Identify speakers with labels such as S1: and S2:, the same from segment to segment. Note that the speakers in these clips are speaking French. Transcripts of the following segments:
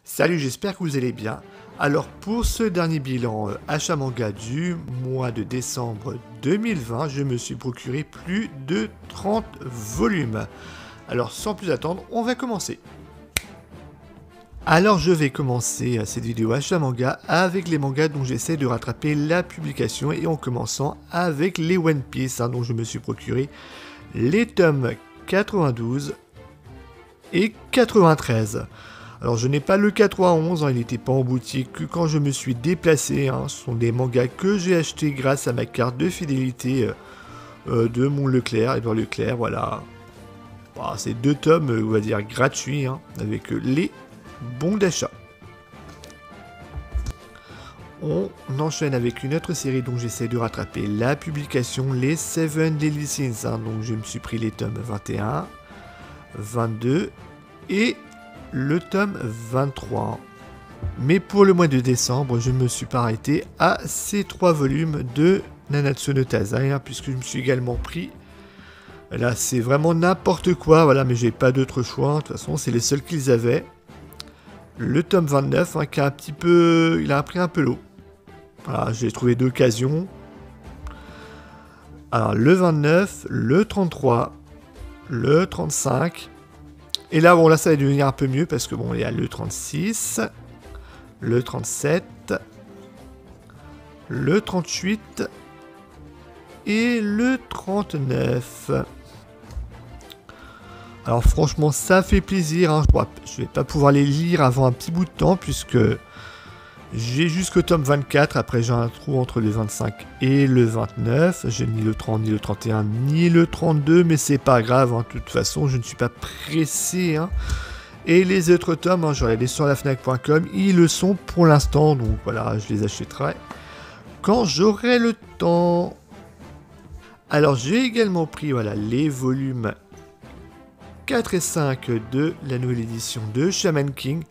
S1: Salut, j'espère que vous allez bien. Alors pour ce dernier bilan achat manga du mois de décembre 2020, je me suis procuré plus de 30 volumes. Alors sans plus attendre, on va commencer. Alors je vais commencer cette vidéo achat manga avec les mangas dont j'essaie de rattraper la publication et en commençant avec les One Piece dont je me suis procuré les tomes 92 et 93. Alors je n'ai pas le 91, il n'était pas en boutique que quand je me suis déplacé. Ce sont des mangas que j'ai achetés grâce à ma carte de fidélité de mon Leclerc, Edouard Leclerc, voilà. C'est 2 tomes, on va dire, gratuits, avec les bons d'achat. On enchaîne avec une autre série dont j'essaie de rattraper la publication, les Seven Deadly Sins. Donc je me suis pris les tomes 21, 22 et le tome 23. Mais pour le mois de décembre, je ne me suis pas arrêté à ces 3 volumes de Nanatsu no Taizai, puisque je me suis également pris... Là, c'est vraiment n'importe quoi, voilà, mais j'ai pas d'autre choix. De toute façon, c'est les seuls qu'ils avaient. Le tome 29, qui a un petit peu... Il a pris un peu l'eau. Voilà, j'ai trouvé d'occasion. Alors, le 29, le 33, le 35... Et là, bon, là, ça va devenir un peu mieux parce que, bon, il y a le 36, le 37, le 38 et le 39. Alors, franchement, ça fait plaisir. Je vais pas pouvoir les lire avant un petit bout de temps puisque j'ai jusqu'au tome 24. Après, j'ai un trou entre le 25 et le 29. J'ai ni le 30, ni le 31, ni le 32. Mais c'est pas grave. De toute façon, je ne suis pas pressé. Et les autres tomes, je regardais sur la Fnac.com. Ils le sont pour l'instant. Donc voilà, je les achèterai quand j'aurai le temps. Alors, j'ai également pris les volumes 4 et 5 de la nouvelle édition de Shaman King.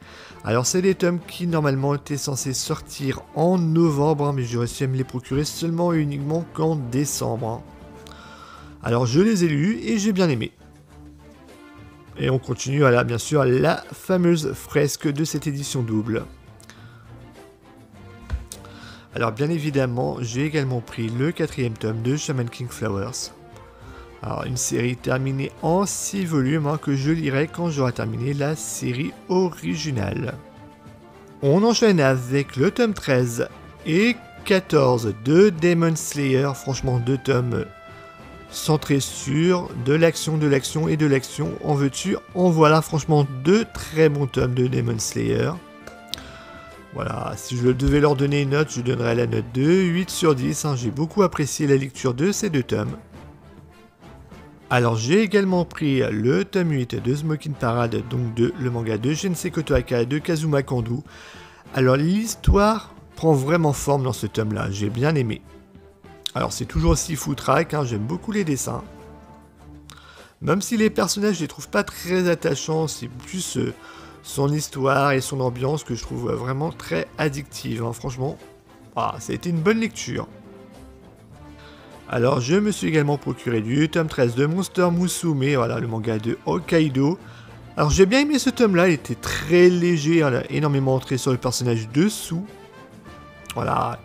S1: Alors c'est des tomes qui normalement étaient censés sortir en novembre, mais j'ai réussi à me les procurer seulement et uniquement qu'en décembre. Alors je les ai lus et j'ai bien aimé. Et on continue, bien sûr, la fameuse fresque de cette édition double. Alors bien évidemment, j'ai également pris le 4e tome de Shaman King Flowers. Alors une série terminée en 6 volumes que je lirai quand j'aurai terminé la série originale. On enchaîne avec le tome 13 et 14 de Demon Slayer. Franchement 2 tomes centrés sur de l'action et de l'action. En veux-tu, en voilà. Franchement 2 très bons tomes de Demon Slayer. Voilà, si je devais leur donner une note, je donnerais la note de 8 sur 10. J'ai beaucoup apprécié la lecture de ces 2 tomes. Alors j'ai également pris le tome 8 de Smoking Parade, donc de le manga de Gensei Kotoaka de Kazuma Kandu. Alors l'histoire prend vraiment forme dans ce tome là, j'ai bien aimé. Alors c'est toujours aussi footrack, j'aime beaucoup les dessins. Même si les personnages je les trouve pas très attachants, c'est plus son histoire et son ambiance que je trouve vraiment très addictive. Franchement, ça a été une bonne lecture. Alors je me suis également procuré du tome 13 de Monster Musume, le manga de Hokkaido. Alors j'ai bien aimé ce tome là, il était très léger, il a énormément entré sur le personnage dessous. Voilà,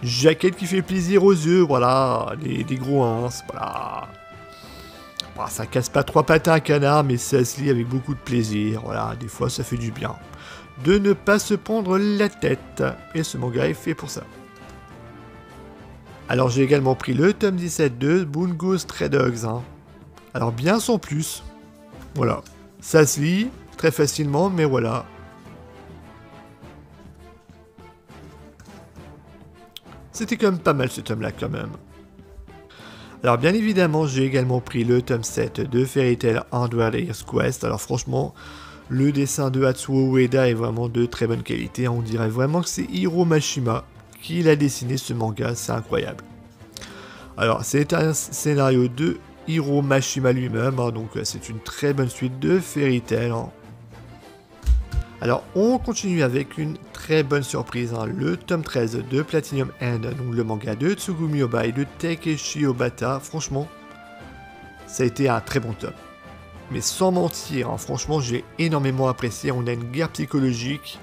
S1: jaquette qui fait plaisir aux yeux, des gros ça casse pas 3 pattes à un canard, mais ça se lit avec beaucoup de plaisir, des fois ça fait du bien. De ne pas se prendre la tête, et ce manga est fait pour ça. Alors j'ai également pris le tome 17 de Bungo Stray Dogs. Alors bien sans plus. Voilà. Ça se lit très facilement, mais voilà. C'était quand même pas mal ce tome là quand même. Alors bien évidemment j'ai également pris le tome 7 de Fairy Tail Underworld Ace Quest. Alors franchement, le dessin de Hatsuo Ueda est vraiment de très bonne qualité. On dirait vraiment que c'est Hiro Mashima qui a dessiné ce manga, c'est incroyable. Alors c'est un scénario de Hiro Mashima lui-même, donc c'est une très bonne suite de Fairy Tail. Alors on continue avec une très bonne surprise, le tome 13 de Platinum End, donc le manga de Tsugumi Oba et de Takeshi Obata. Franchement, ça a été un très bon tome. mais sans mentir, hein, franchement j'ai énormément apprécié. On a une guerre psychologique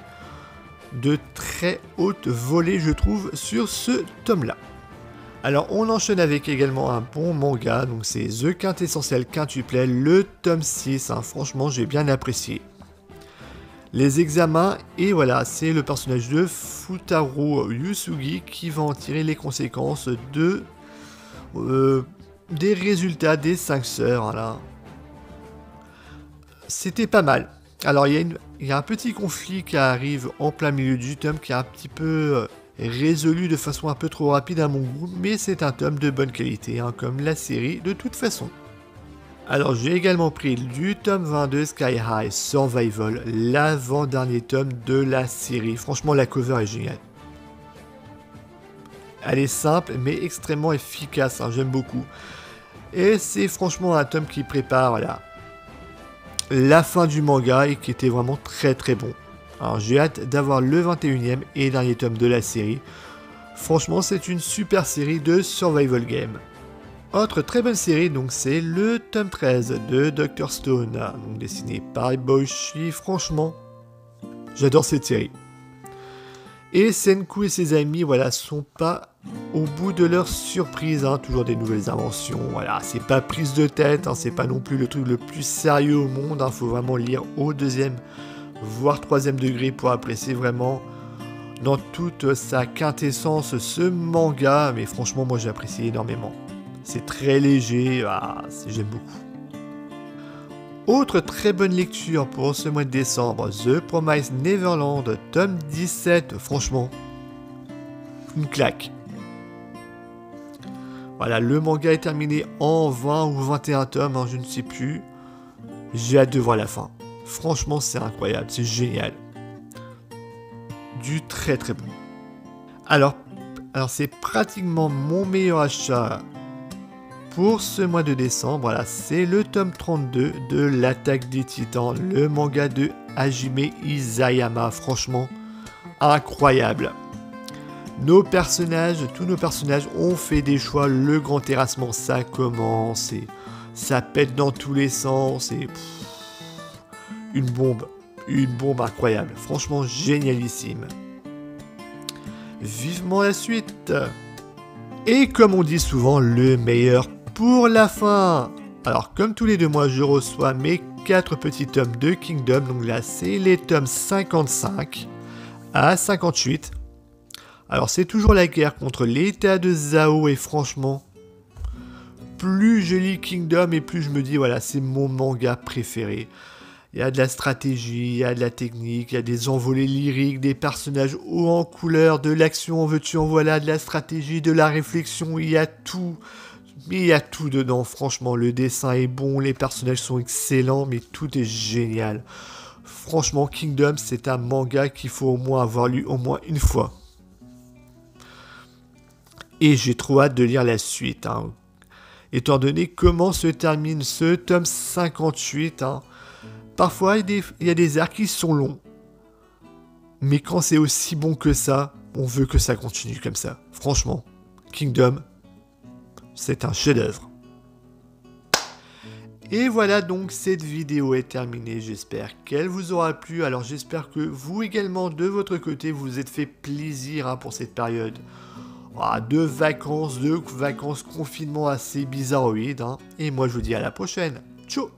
S1: de très haute volée, je trouve, sur ce tome-là. Alors on enchaîne avec également un bon manga, donc c'est The Quintessentiel Quintuplet, le tome 6, hein, franchement j'ai bien apprécié. Les examens, et voilà, c'est le personnage de Futaro Yusugi qui va en tirer les conséquences de des résultats des 5 sœurs. Voilà. C'était pas mal. Alors il y a un petit conflit qui arrive en plein milieu du tome qui est un petit peu résolu de façon un peu trop rapide à mon goût, mais c'est un tome de bonne qualité, hein, comme la série de toute façon. Alors j'ai également pris du tome 22 Sky High Survival, l'avant-dernier tome de la série. Franchement la cover est géniale. Elle est simple mais extrêmement efficace, hein, j'aime beaucoup. Et c'est franchement un tome qui prépare voilà, la fin du manga et qui était vraiment très très bon. Alors j'ai hâte d'avoir le 21e et dernier tome de la série. Franchement c'est une super série de survival game. Autre très bonne série donc c'est le tome 13 de Dr Stone, donc dessiné par Boichi. Franchement j'adore cette série. Et Senku et ses amis voilà, sont pas au bout de leur surprise, hein, toujours des nouvelles inventions, voilà, c'est pas prise de tête, hein, c'est pas non plus le truc le plus sérieux au monde, hein, faut vraiment lire au 2e voire 3e degré pour apprécier vraiment dans toute sa quintessence ce manga, mais franchement moi j'ai apprécié énormément. C'est très léger, j'aime beaucoup. Autre très bonne lecture pour ce mois de décembre, The Promised Neverland, tome 17, franchement, une claque. Voilà, le manga est terminé en 20 ou 21 tomes, hein, je ne sais plus. J'ai hâte de voir la fin. Franchement, c'est incroyable, c'est génial. Du très très bon. Alors c'est pratiquement mon meilleur achat pour ce mois de décembre. Voilà, c'est le tome 32 de l'Attaque des Titans, le manga de Hajime Isayama. Franchement, incroyable. Tous nos personnages ont fait des choix. Le grand terrassement, ça commence et ça pète dans tous les sens et une bombe incroyable. Franchement, génialissime. Vivement la suite. Et comme on dit souvent, le meilleur pour la fin. Alors, comme tous les 2 mois, je reçois mes 4 petits tomes de Kingdom. Donc là, c'est les tomes 55 à 58. Alors, c'est toujours la guerre contre l'état de Zhao. Et franchement, plus je lis Kingdom et plus je me dis, voilà, c'est mon manga préféré. Il y a de la stratégie, il y a de la technique, il y a des envolées lyriques, des personnages hauts en couleur, de l'action en veux-tu en voilà, de la stratégie, de la réflexion, il y a tout. Mais il y a tout dedans, franchement, le dessin est bon, les personnages sont excellents, mais tout est génial. Franchement, Kingdom, c'est un manga qu'il faut au moins avoir lu au moins une fois. Et j'ai trop hâte de lire la suite, hein. Étant donné comment se termine ce tome 58, hein. Parfois, il y a des arcs qui sont longs. Mais quand c'est aussi bon que ça, on veut que ça continue comme ça. Franchement, Kingdom, c'est un chef-d'œuvre. Et voilà donc, cette vidéo est terminée. J'espère qu'elle vous aura plu. Alors j'espère que vous également, de votre côté, vous vous êtes fait plaisir, hein, pour cette période de vacances confinement assez bizarroïde, hein. Et moi, je vous dis à la prochaine. Ciao.